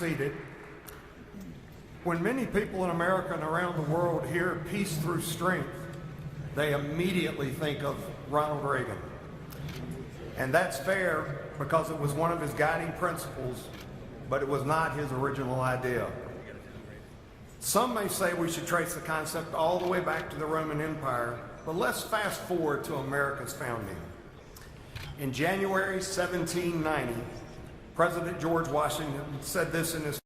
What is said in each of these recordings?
Seated. When many people in America and around the world hear peace through strength, they immediately think of Ronald Reagan. And that's fair because it was one of his guiding principles, but it was not his original idea. Some may say we should trace the concept all the way back to the Roman Empire, but let's fast forward to America's founding. In January 1790, President George Washington said this in his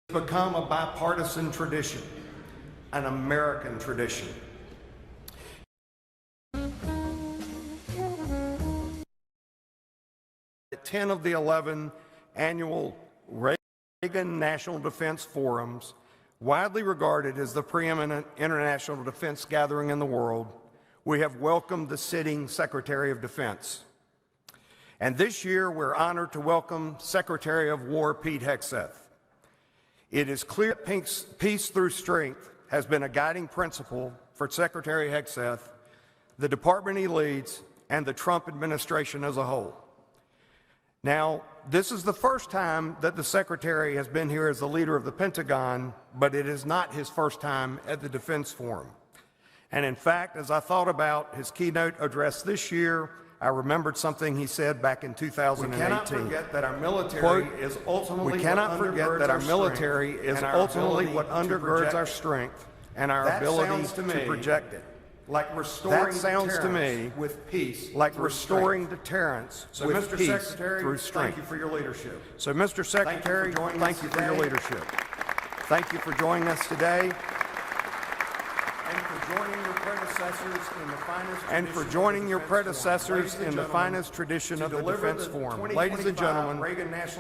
become a bipartisan tradition, an American tradition. At 10 of the 11 annual Reagan National Defense Forums, widely regarded as the preeminent international defense gathering in the world, we have welcomed the sitting Secretary of Defense. And this year, we're honored to welcome Secretary of War Pete Hegseth. It is clear that peace through strength has been a guiding principle for Secretary Hegseth, the department he leads, and the Trump administration as a whole. Now, this is the first time that the Secretary has been here as the leader of the Pentagon, but it is not his first time at the Defense Forum. And in fact, as I thought about his keynote address this year, I remembered something he said back in 2018. We cannot forget that our military is ultimately what undergirds our strength and our ability to project it. Like restoring deterrence with peace, like restoring deterrence with peace through strength. Thank you for your leadership. So, Mr. Secretary, thank you for your leadership. Thank you for joining us today. And for joining your predecessors in the finest tradition of the Defense Forum. Ladies and gentlemen,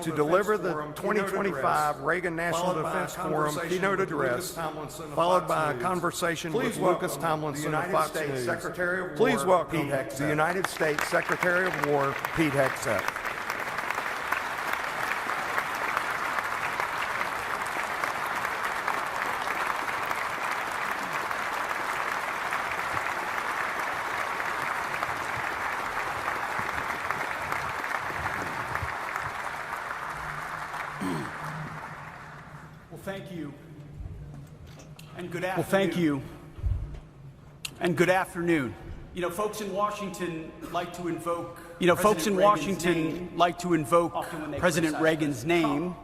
to deliver the 2025 Reagan National Defense Forum keynote address, followed by a conversation with Lucas Tomlinson of Fox News, please welcome the United States Secretary of War, Pete Hegseth. Good afternoon. You know, folks in Washington like to invoke President Reagan's name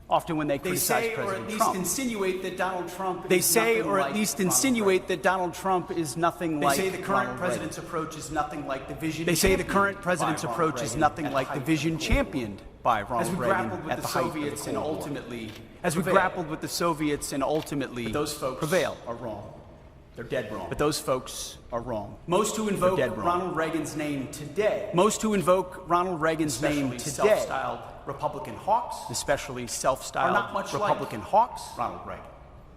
often when they criticize President Trump. They say or at least insinuate that Donald Trump is nothing like They say the current president's approach is nothing like the vision championed by Ronald Reagan at the height of the Cold War. As we grappled with the Soviets and ultimately prevailed. Are wrong. They're dead wrong. But those folks are wrong. Most who invoke Ronald Reagan's name today, self-styled Republican hawks, especially self-styled Republican hawks, Ronald Reagan,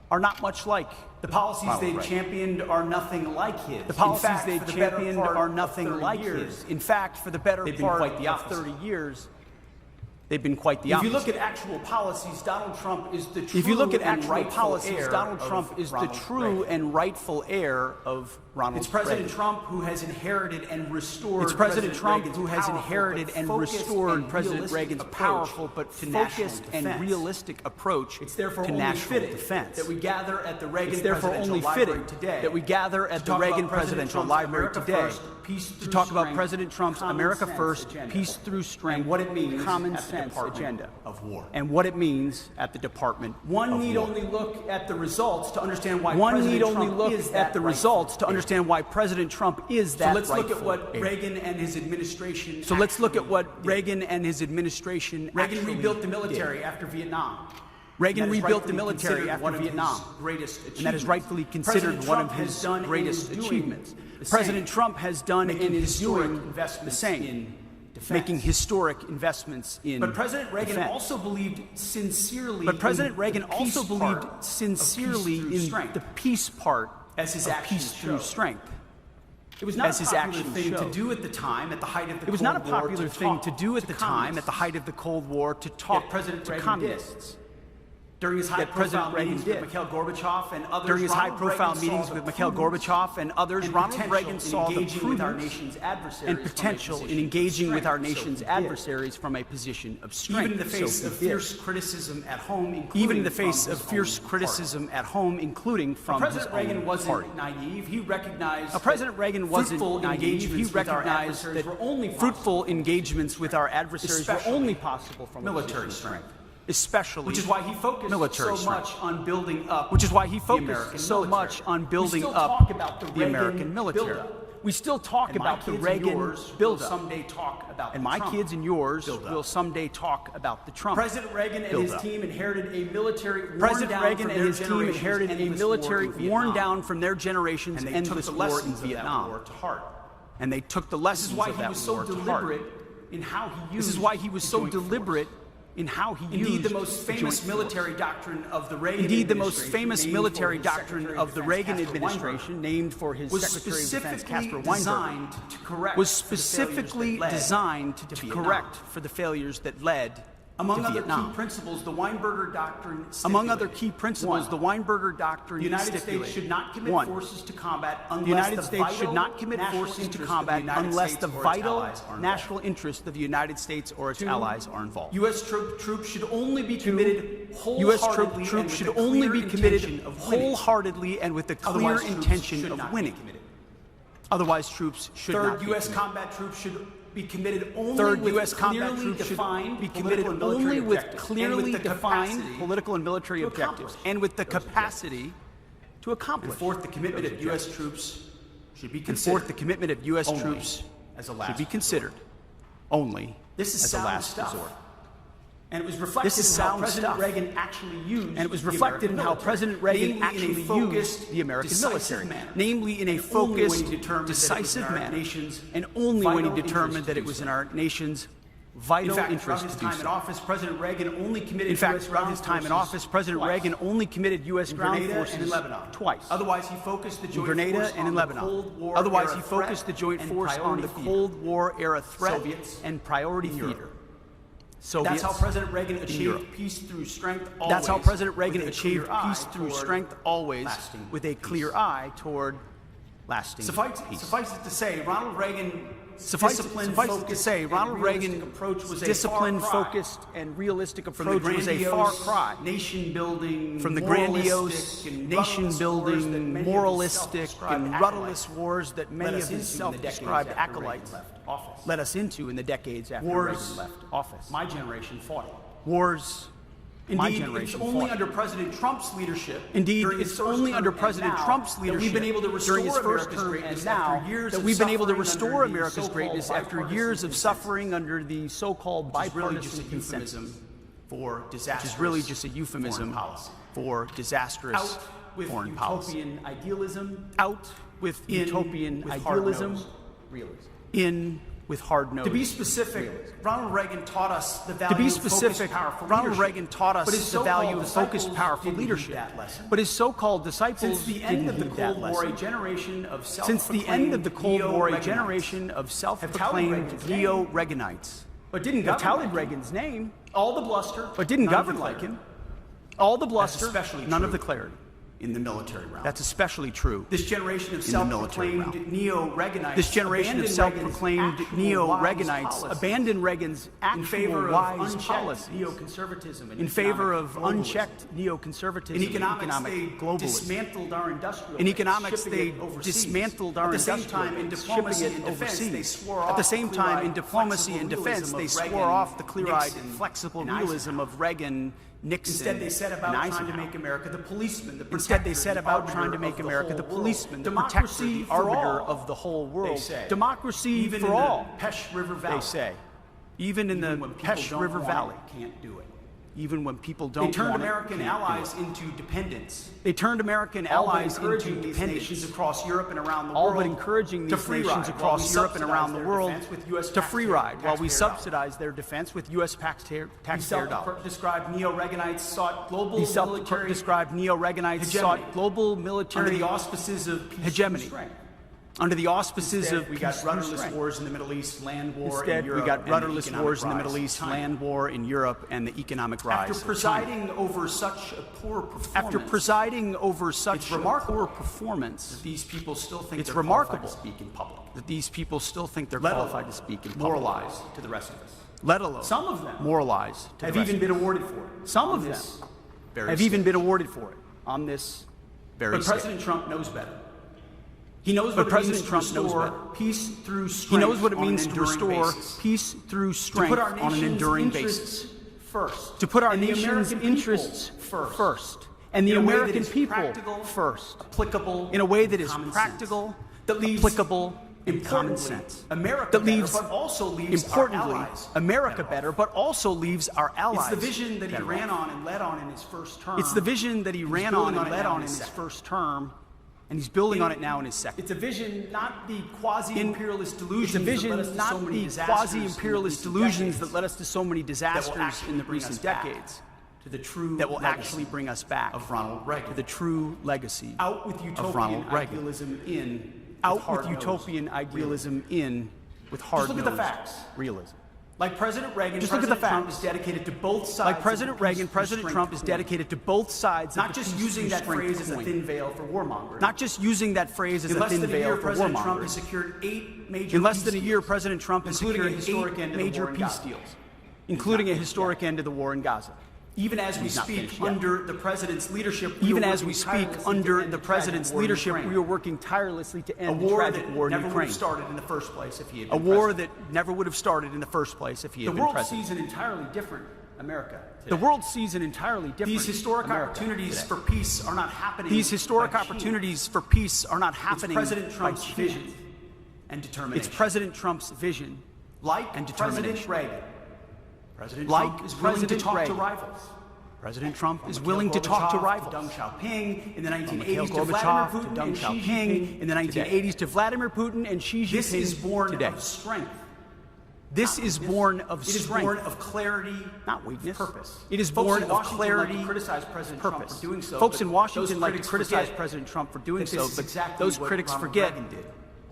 are not much like the policies they've championed are nothing like his. The policies they've championed are nothing like his. In fact, for the better part of 30 years, they've been quite the opposite. If you look at actual policies, Donald Trump is the true and rightful heir of Ronald Reagan. It's President Trump who has inherited and restored President Reagan's powerful but focused and realistic approach to national defense. That we gather at the Reagan Presidential Library today to talk about President Trump's America First, Peace Through Strength, and what it means common sense agenda of war, and what it means at the Department of War. One need only look at the results to understand why President Trump is that. So let's look at what Reagan and his administration. Reagan rebuilt the military after Vietnam. And that is rightfully considered one of his greatest achievements. President Trump has done and is doing the same, making historic investments in defense. But President Reagan also believed sincerely in the peace part as his actions peace through strength. as his actions showed. It was not a popular thing to do at the time, at the height of the Cold War. It was not a popular thing to do at the time, at the height of the Cold War, to talk to communists. During his high-profile meetings with Mikhail Gorbachev and others, during his high-profile meetings with Mikhail Gorbachev and others, Ronald Reagan saw the prudence and potential in engaging with our nation's adversaries from a position of strength. Even in the face of fierce criticism at home, even in the face of fierce criticism at home, including from his own President Reagan wasn't party. naive. He recognized President Reagan wasn't naive. He recognized that fruitful engagements with our adversaries were only possible from military strength. Especially, which is why he focused so much on building up. Which is why he focused so much on building up the American military. We still talk about the Reagan buildup. Someday talk about and my kids and yours will someday talk about the Trump. President Reagan and his team inherited a military. President Reagan and his team inherited a military worn down from their generation's endless war in Vietnam. And they took the lessons of that war to heart. This is why he was so deliberate in how he used Indeed, the most famous military doctrine of the Reagan Indeed, the most famous military doctrine of the Reagan administration, named for his Secretary of Defense, Caspar Weinberger, was specifically designed to correct for the failures that led Among to other Vietnam. key principles, the Weinberger Doctrine stipulated. Among other key principles, the Weinberger Doctrine The United States should not commit forces to combat unless the vital national interest of the United States or its allies are involved. U.S. troops should only be committed wholeheartedly and with the clear intention of winning. Otherwise, troops should not be committed. U.S. combat troops should be committed only with clearly defined political and military objectives and with the capacity to accomplish. And fourth, the commitment of U.S. troops should be considered only as a last resort. And it was reflected in how President Reagan actually used the American military, namely in a focused, decisive manner, and only when he determined that it was in our nation's vital interest to do so. President Reagan only committed In fact, throughout his time in office, President Reagan only committed U.S. ground forces twice. Otherwise, he focused the in Grenada and in Lebanon. Otherwise, he focused the joint force on the Cold War era threat and priority theater. That's how President Reagan achieved peace through strength. That's how President Reagan achieved peace through strength, always with a clear eye toward lasting peace. Suffice it to say, Ronald Reagan's disciplined, focused, and realistic approach was a far cry from the grandiose, nation-building, moralistic, and rudderless wars that many of his self-described acolytes led us into in the decades after Reagan left office. My generation fought it. Wars. Indeed, it's only under President Trump's leadership. We've been able to restore his first term and now that we've been able to restore America's greatness after years of suffering under the so-called bipartisan consensus, which is really just a euphemism for disastrous foreign policy. Out with utopian idealism, in with hard-nosed. To be specific, Ronald Reagan taught us the value of focused, powerful leadership. But his so-called disciples Since the end of the Cold War, a generation of self-proclaimed neo-Reaganites didn't touted Reagan's name, all the bluster, but didn't govern like him. All the bluster, none of the clarity. In the military realm. That's especially true. This generation of self-proclaimed neo-Reaganites abandoned Reagan's actual wise policy neoconservatism in favor of unchecked neoconservatism and economic globalism. Dismantled our industrial. In economics, they dismantled our industrial, shipping it overseas. At the same time, in diplomacy and defense, they swore off the clear-eyed and flexible realism of Reagan, Nixon, Instead, they set about trying to make America the policeman, the protector, the protector, the arbiter of the whole world. Democracy for all, Pesh River Valley. They say. Even in the Pesh River Valley. Can't do it. Even when people don't want it. They turned American allies into dependents. They turned American allies into dependents. Nations across Europe and around the all world. but encouraging these nations across Europe and around the world to free ride while we subsidize their defense with U.S. taxpayer dollars. Described neo-Reaganites sought global military neo-Reaganites sought global military under the auspices of peace hegemony. Under the auspices of we got peace through rudderless strength. wars in the Middle East, land war in Instead, Europe, we got and the rudderless economic wars in the rise Middle of East, China. land war in Europe, and the economic rise After of presiding over such a poor performance, After presiding over such it's remarkable poor performance, these people still think it's they're remarkable qualified to speak in public, that these people still think they're let qualified alone to speak in public. moralize to the rest of us. Let alone Some of them moralize to have the rest even of been us. awarded for it. Some on of them this very have even stage. been awarded for it on this very But stage. President Trump knows better. He knows But what it President means Trump to knows restore better. peace through strength. He knows what it on an means to enduring restore basis. peace through To strength put our on an nation's enduring interests basis. first. To put our and the nation's American interests people first. And the in a way that American is people practical, first. applicable, In a way that and is common practical, sense. That leaves applicable, and common importantly, sense. America that leaves, better, but also leaves importantly, our allies America better, but also leaves our allies. It's the vision that he better ran off. on and led on in his first term. It's the vision that he ran building on on and it led now on in in his his second. first term, and he's building on it now in his second. It's a vision, not the quasi-imperialist delusions It's a vision, that led us to not so many the disasters quasi-imperialist in the recent delusions decades that led us to so many disasters actually in the bring us recent back decades to the true that will legacy actually bring us back of Ronald Reagan. to the true legacy Out with of utopian Ronald Reagan. idealism in. Out with hard-nosed utopian idealism in with Just hard-nosed look at the facts. realism. Like President Reagan, Just look at the President Trump facts. is dedicated to both sides. Like of President the Reagan, peace through President strength Trump is coin. dedicated to both sides Not of the just peace using through that strength phrase as a coin. thin veil for warmongering. Not just using that phrase as In a less thin than a year, veil for President Trump warmongering. has secured 8 major In less peace than a year, deals, President Trump has including secured a historic 8 end to the major war in peace Gaza. deals, including a not historic end to the war in Gaza. Even as we He's not speak, finished yet. under the president's leadership, Even as we speak, under the president's leadership, we are are working tirelessly to a end the war tragic that war in never would Ukraine. have started in the first place if he had A been war president. that never would have started in the first place if he The had been world president. sees an entirely different America today. The world sees an entirely different These historic America opportunities today. for peace are not happening. These historic by chance. opportunities for peace are not It's happening President by Trump's chance. vision and determination. It's President Trump's vision like and President determination. Reagan. President Like Trump is willing to President talk Reagan. to rivals. President Trump is Mikhail willing to talk to Gorbachev rivals. Deng Xiaoping in the From 1980s Mikhail to Vladimir Gorbachev Putin to Deng and Xi Xiaoping Jinping in the 1980s to Vladimir Putin and Xi Jinping This is born today. of strength. This is born of It is strength, born of clarity, not weakness. purpose. It is Folks born in of Washington clarity, like to criticize President Trump purpose. for doing so, Folks but in Washington those like to critics criticize forget President Trump for doing that this so, is but exactly those what critics Ronald forget Reagan did.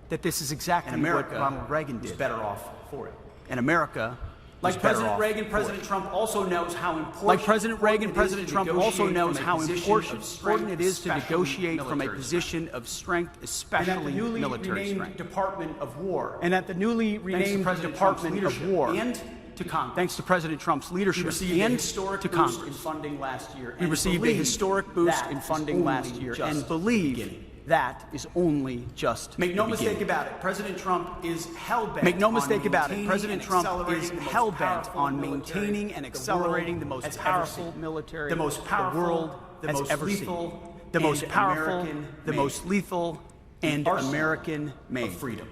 that this is exactly And America what Ronald Reagan was did. better off for it. And America Like was better President off Reagan, for President it. Trump also knows how important. Like President Reagan, it is President to Trump also negotiate knows from a how position important of strength, it is to especially negotiate from a military position of strength, And at the especially newly military renamed strength. Department of War. And at the newly renamed President Trump's Department of leadership War, and to Congress. thanks to President Trump's He leadership received a and historic to boost in Congress, funding last year. we and received a believe historic boost that in is funding only last year just and believe the beginning. that is only just Make no the mistake beginning. about it, President Trump is hell-bent. Make no on mistake about it, maintaining President and Trump accelerating is the most hell-bent powerful on military maintaining and the accelerating the world most has ever powerful seen. military the most powerful, the world the has most ever lethal, seen. The most and powerful, American the made. most lethal, and arsenal American made. of freedom.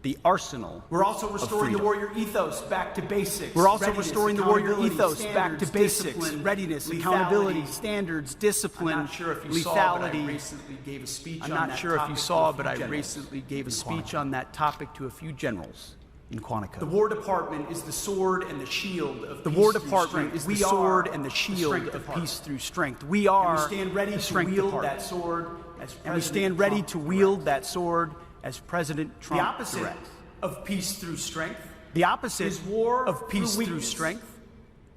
The arsenal We're also of restoring the freedom. warrior ethos back to basics. We're also readiness, restoring the warrior accountability, ethos back to standards, basics, discipline, readiness, lethality. accountability, standards, discipline, I'm not sure if you saw, but I lethality. recently gave a speech I'm on not that sure if you topic saw, to a but few I generals recently gave a in speech Quantico. on that topic to a few generals in Quantico. The War Department is the sword and the shield of The peace War through Department strength. is the We sword are and the the shield strength of department. peace through strength. We And are we stand ready the to strength wield department. that sword as And we stand President ready Trump to wield directs. that sword as President Trump The opposite directs. of peace through strength The opposite is war of peace through through weakness. strength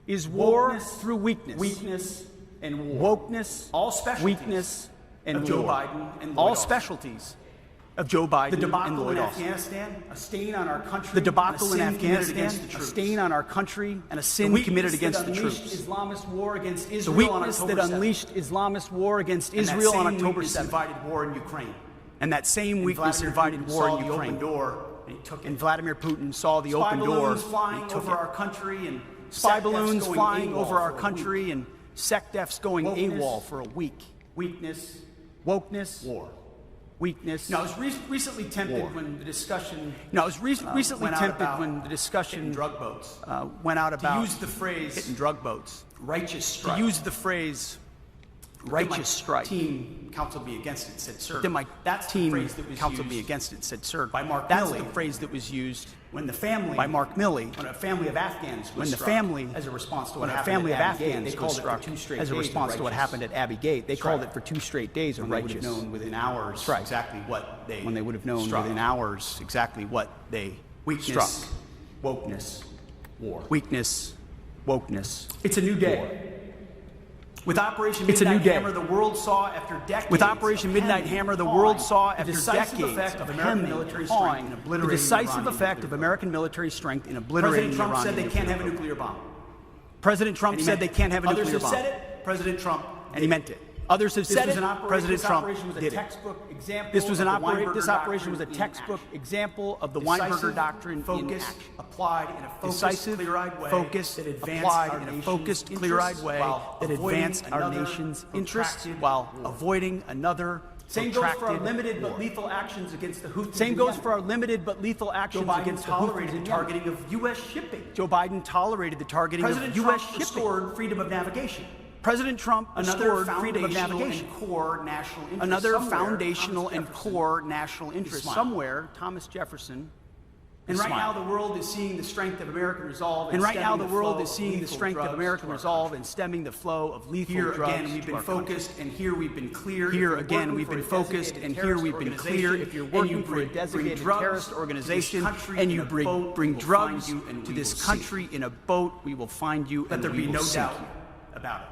is war Wokeness, through weakness. weakness, and war. Wokeness, All specialties weakness, and of Joe war. Biden and Lloyd all Austin. specialties of Joe Biden The and debacle Lloyd in Austin. Afghanistan, a stain on our country, The debacle in and a sin committed Afghanistan, against the a troops. stain on our country and a The sin weakness committed against that the unleashed troops. Islamist war against The Israel on weakness October that 7th. unleashed Islamist war against And that Israel on same October weakness 7th. invited war in Ukraine. And that same And weakness Vladimir invited Putin war saw in the Ukraine. open door and he took it. And Vladimir Putin saw the Spy open door. balloons and flying he took over it. our country and Spy SecDefs balloons going flying AWOL over our for a country week. and SecDefs going Wokeness, AWOL for a week. Weakness, Wokeness, war. weakness. Now, I was recently tempted War. when the discussion No, I was recently went out tempted about when the discussion hitting drug boats went out to about use the phrase hitting drug boats. righteous To strike. use the phrase righteous strike. Team counseled me against it, said, sir. Then my That's the team phrase that was counseled me used against it, said, sir. by Mark That's Milley the phrase that was used when the family by Mark Milley when a family of Afghans was when the struck family as a response to what when a happened family at of Abbey Gate, Afghans they was called it struck for 2 straight as a days of response to what righteous happened at Abbey Gate. They called strike. it for 2 straight days of when they would righteous. have known within hours Strike. exactly what they When they would have known struck. within hours exactly what they Weakness, struck. wokeness, war. Weakness, wokeness. It's a new day. With Operation It's a new Midnight day. Hammer, the world saw after decades With Operation of Midnight hemming, Hammer, the hawing, world saw the after decisive decades effect of of American hemming, military hawing, strength in the obliterating decisive Iranian effect of nuclear American military strength in program. obliterating President Trump the said Iranian they can't have a nuclear nuclear bomb. President Trump And he said meant they it. can't have a Others nuclear have bomb. said it. President Trump And he meant it. Others have This said was it. an operation. President This Trump operation was a did it. textbook example. This was of an the Weinberger This operation was a doctrine in textbook action. example of the Weinberger Decisive, doctrine in focused, action. applied in a focused, Decisive, clear-eyed way focused, that advanced applied our in a nation's focused, interests clear-eyed way while that avoiding advanced our another nation's interests protracted while war. avoiding another Same goes for our protracted limited war. but lethal actions against the Houthis. Same in goes Yemen. for our limited but lethal Joe actions Biden against the tolerated Houthis the in Yemen. targeting of U.S. shipping. Joe Biden tolerated the targeting President of U.S. Trump shipping. restored freedom of navigation. President Trump Another restored freedom of navigation. and core national interest. Another Somewhere, foundational Thomas and Jefferson core national interest. smiling. Somewhere, Thomas Jefferson. And is right now, smiling. the world is seeing the strength of American resolve. And right now, stemming the world flow is of seeing the lethal strength of drugs American to our resolve country. and stemming the flow of lethal Here drugs again, we've to been our country. focused, and here we've been clear. Here again, we've been focused, and here we've been clear. If you're working for a designated terrorist organization and you bring drugs to this country in a boat, we will find you Let and there we be will no sink doubt you. about it.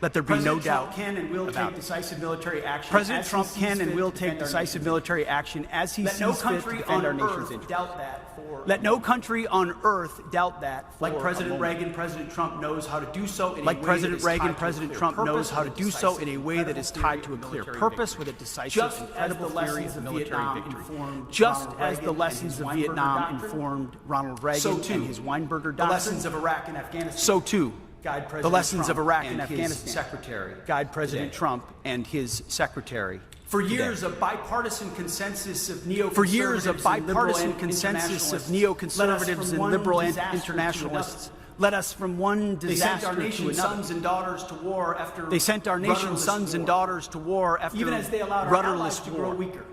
Let there be no President Trump doubt can and will about take it. decisive military action. President as he Trump sees can and fit will to take defend our decisive nation's military action as he Let no sees fit to country defend on our nation's earth interests. doubt that for Let no country on earth doubt that. For Like a President moment. Reagan, President Trump knows how to do so in a Like way President that is Reagan, tied to a President clear Trump purpose knows how to with do so decisive, in a way that credible is theory tied to a of clear military purpose victory. with a decisive Just and as credible the theory lessons of of military Vietnam victory. informed Just Ronald as the Reagan and lessons his of Weinberger Vietnam doctrine, informed Ronald Reagan so too, and his Weinberger the doctrine, lessons of Iraq and Afghanistan so too guide the President lessons Trump of Iraq and his Afghanistan secretary guide President today. Trump and his secretary. For today. years, a bipartisan consensus of neoconservatives For years, a and liberal bipartisan consensus of neoconservatives and liberal internationalists led us from one They sent our disaster to nation's another. sons and daughters to war after They sent our nation's rudderless sons and war. daughters to war after Even as they allowed our rudderless allies to war. grow weaker.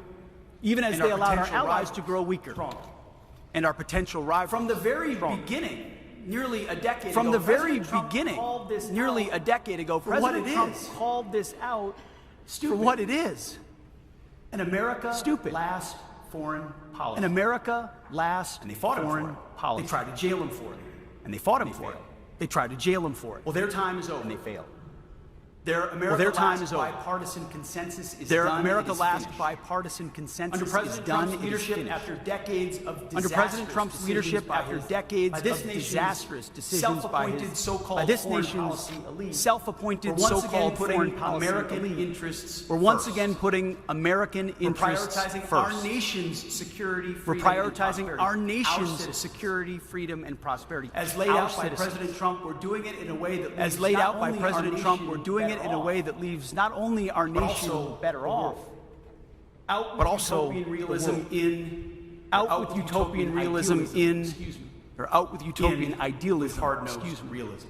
Even as and they our allowed our potential allies rivals to grow weaker. stronger. And our potential rivals. From the very stronger. beginning, nearly a decade From ago, the very President Trump beginning, called this nearly out a decade ago, for what President it Trump is. called this out Stupid. for what it is. An America Stupid. last foreign policy. An America last and they fought him for foreign it. policy. They tried to jail him for it. And they fought him They for it. failed. They tried to jail him for it. Well, their time is over. And they failed. Their America their time last is over. bipartisan consensus is Their done. America and is last finished. bipartisan consensus Under is President done. Trump's It is leadership, finished. after decades of Under President Trump's leadership, after by decades this of nation's disastrous decisions by self-appointed his so-called by this foreign nation's policy elite, self-appointed we're once so-called again putting foreign policy American elite. interests We're once first. again putting American We're interests prioritizing first. our nation's security, We're freedom, and prioritizing prosperity. our nation's citizens. security, freedom, and prosperity. As laid Our out by citizens. President Trump, we're doing it in a way that leaves As laid not out by only our President Trump, nation we're doing it better in a off, way that leaves not only our but nation also better the off, world. Out with but also utopian the realism world. in out with utopian realism in, excuse me, or out with utopian in idealism, with hard-nosed excuse me, realism.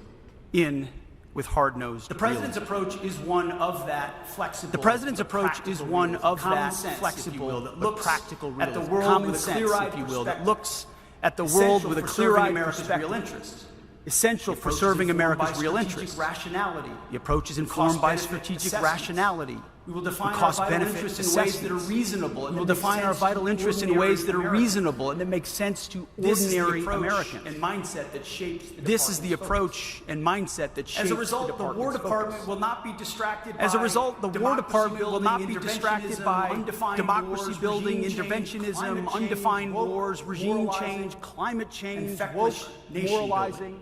in with hard-nosed The president's realism. approach is one of that flexible. The president's but approach is practical one realism. of Common that sense, if you flexible will, that but looks practical at realism. the world Common with a sense, clear-eyed if you will, that perspective. looks at the Essential world with a for serving clear-eyed America's perspective. real interests. Essential The for approach is serving informed America's by real strategic interests. rationality. The approach is informed by Cost-benefit strategic assessments. rationality. We will define our cost vital benefit interests in ways that are assessments. reasonable. and We will that make define our sense to vital interests in ordinary ways that are Americans. reasonable and that make sense to This is the ordinary approach Americans. and mindset that shapes the This is the department's approach and mindset that shapes As a result, the the War department's Department focus. will not be distracted by As a result, the War Department will not be distracted democracy-building by interventionism, democracy-building undefined wars, regime change, interventionism, climate undefined change, wars, regime moralizing, change, climate change, feckless woke nation moralizing,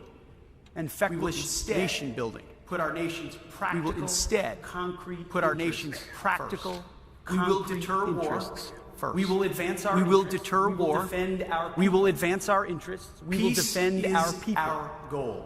and will feckless instead nation building. Put our nation's We practical, will instead concrete put our interests nation's first. practical, We will concrete deter war. interests first. We will advance our We will interests. deter We will war. defend our We will people. advance our interests. We will Peace defend is our people. our goal.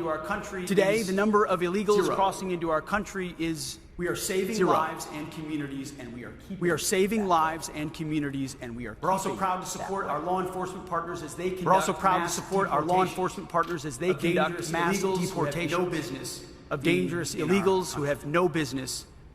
into our country. Today, is the number of illegals zero. crossing into our country is We are saving zero. lives and communities, and we are keeping. We are saving lives and communities, and we are. We're also keeping proud to support our law enforcement partners as they conduct. We're also proud to mass support our law deportation enforcement partners as they of conduct dangerous mass illegals who have deportations no business of being dangerous in our illegals who country. have no business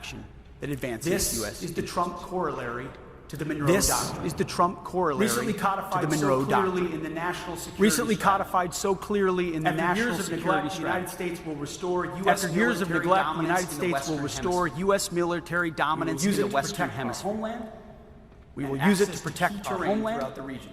action that advances This U.S. is the Trump corollary to the Monroe This Doctrine. is the Trump corollary Recently codified to the Monroe so clearly Doctrine. in the national security Recently strategy. codified so clearly in the After national years of security neglect, the United strategy. States will restore U.S. After years of military neglect, the dominance United in the States will Western restore Hemisphere. U.S. military dominance in the We will use it to Western protect our Hemisphere. homeland. We will and use it to access protect key our terrain homeland throughout the region.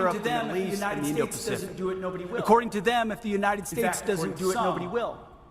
Europe, to the them, Middle if the East, and United the States Indo-Pacific. doesn't do it, nobody will. According to them, if the United States fact, doesn't according do it, to nobody some, will.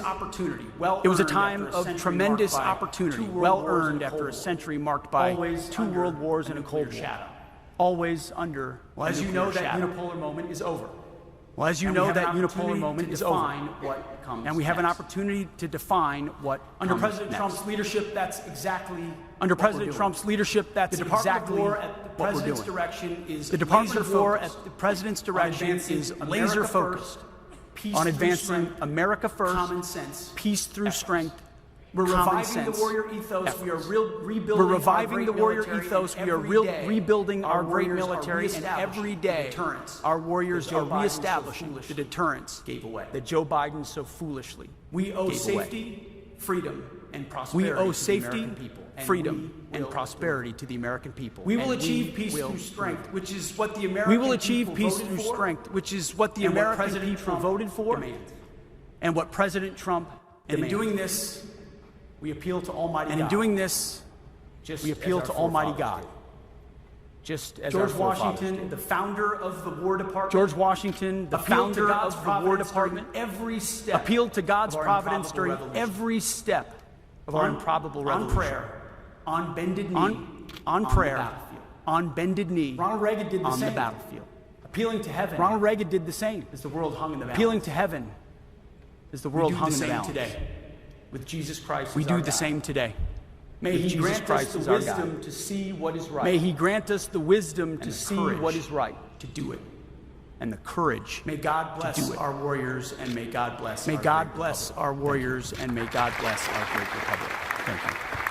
opportunity, It was a time of tremendous opportunity, well earned after a century marked by two world wars and a Cold War. Always under Well, as you know, that unipolar moment is over. Well, as you know, that unipolar moment is over. What comes And we have an next. opportunity to define what Under comes President next. Trump's leadership, that's exactly Under what we're President doing. Trump's leadership, that's The Department exactly of War at the what we're President's doing. direction is The Department of War laser-focused at the President's on direction advancing is America laser first, focused peace on through advancing strength, America first, common sense, peace through efforts. strength, We're common reviving the sense warrior ethos. efforts. We are rebuilding We're reviving the our great warrior military, ethos. and We are every day rebuilding our great warriors are military, and reestablishing every the day deterrence our warriors that Joe are Biden so reestablishing foolishly the deterrence gave away. that Joe Biden so foolishly We owe gave away. safety, freedom, and We prosperity owe to the safety, American people. And freedom, we and will prosperity to the American people. We will And achieve peace will through strength, which is what the American We will achieve people peace voted through for, strength, which is what the and what American President people Trump voted for, demands. and what President Trump And in demanded. doing this, we appeal to Almighty And God. in doing this, just we as appeal our to Almighty forefathers God. did. Just as George our forefathers Washington, did. the founder of the War Department, George Washington, the appealed to founder God's of the War providence Department, during every step appealed to God's of our providence improbable during revolution. every step of our improbable revolution. On prayer, on bended knee, on the prayer, battlefield. on bended knee, Ronald Reagan did the on same. the battlefield. Appealing to heaven Ronald Reagan did the same. as the world hung in the balance. Appealing to heaven as the we world do hung the in the same balance. today with Jesus Christ We as do our the guide. same today. May with He Jesus grant Christ us as the our wisdom guide. to see what is right. May He grant us the wisdom to the see courage what is right to do it. and the courage. May God bless do it. our warriors, and may God bless May our God great bless republic. our warriors, and may God bless our great republic. Thank you.